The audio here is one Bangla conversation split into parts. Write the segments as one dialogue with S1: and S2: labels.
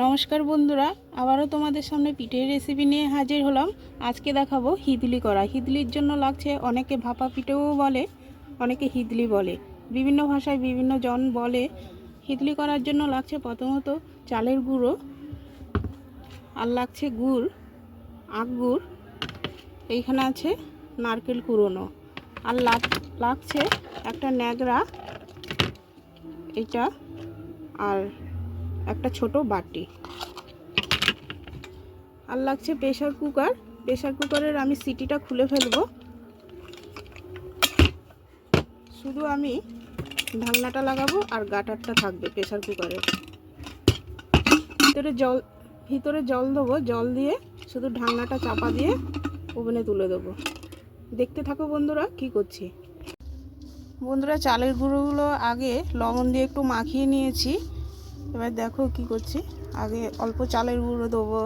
S1: নমস্কার বন্ধুরা, আবারও তোমাদের সামনে পিঠের রেসিপি নিয়ে হাজির হলাম। আজকে দেখাবো হিদলি করা। হিদলির জন্য লাগছে, অনেকে ভাপা পিঠেও বলে, অনেকে হিদলি বলে, বিভিন্ন ভাষায় বিভিন্ন জন বলে। হিদলি করার জন্য লাগছে প্রথমত চালের গুঁড়ো, আর লাগছে গুড়, আখ গুড়, এইখানে আছে নারকেল কুড়োনো, আর লাগছে একটা ন্যাকড়া, এটা, আর একটা ছোট বাটি, আর লাগছে প্রেসার কুকার। প্রেসার কুকারের আমি সিটিটা খুলে ফেলবো, শুধু আমি ঢাকনাটা লাগাবো আর গাটারটা থাকবে প্রেসার কুকারের ভিতরে জল দেবো। জল দিয়ে শুধু ঢাকনাটা চাপা দিয়ে ওভেনে তুলে দেবো। দেখতে থাকো বন্ধুরা কি করছি। বন্ধুরা, চালের গুঁড়োগুলো আগে লবণ দিয়ে একটু মাখিয়ে নিয়েছি। এবার দেখো কি করছি। আগে অল্প চালের গুঁড়ো দেবো,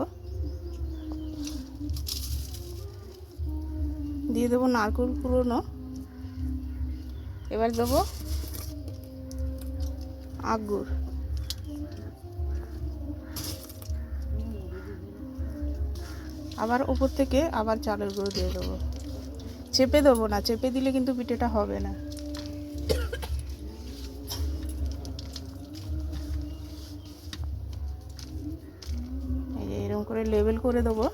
S1: দিয়ে দেবো নারকেল কুড়োনো, এবার দেবো আখ গুড়, আবার উপর থেকে আবার চালের গুঁড়ো দিয়ে দেবো। চেপে দেবো না, চেপে দিলে কিন্তু পিঠেটা হবে না। এরকম করে লেবেল করে দেবো।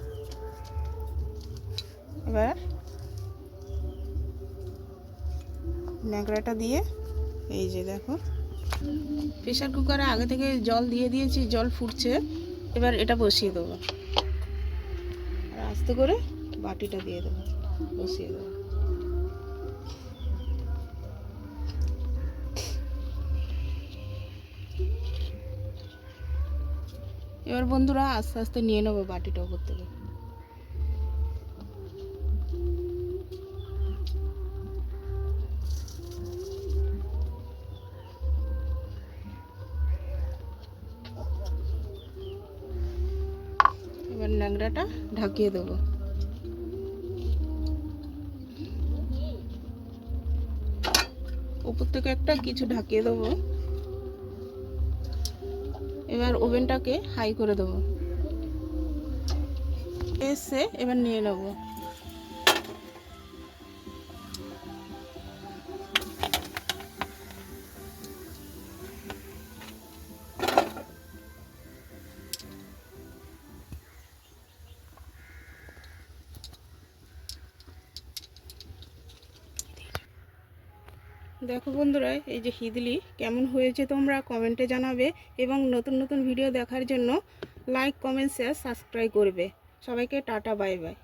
S1: এবার ন্যাকড়াটা দিয়ে, এই যে দেখো, প্রেসার কুকারে আগে থেকে জল দিয়ে দিয়েছি, জল ফুটছে। এবার এটা বসিয়ে দেবো, আর আস্তে করে বাটিটা দিয়ে দেবো, বসিয়ে দেবো। এবার বন্ধুরা আস্তে আস্তে নিয়ে নেবো বাটিটা উপর থেকে। এবার ন্যাংরাটা ঢাকিয়ে দেবো। উপর থেকে একটা কিছু ঢাকিয়ে দেবো। এবার ওভেনটাকে হাই করে দেবো। এসে এবার নিয়ে নেবো। দেখো বন্ধুরা, এই যে হিদলি কেমন হয়েছে তোমরা কমেন্টে জানাবে, এবং নতুন নতুন ভিডিও দেখার জন্য লাইক, কমেন্ট, শেয়ার, সাবস্ক্রাইব করবে। সবাইকে টাটা, বাই বাই।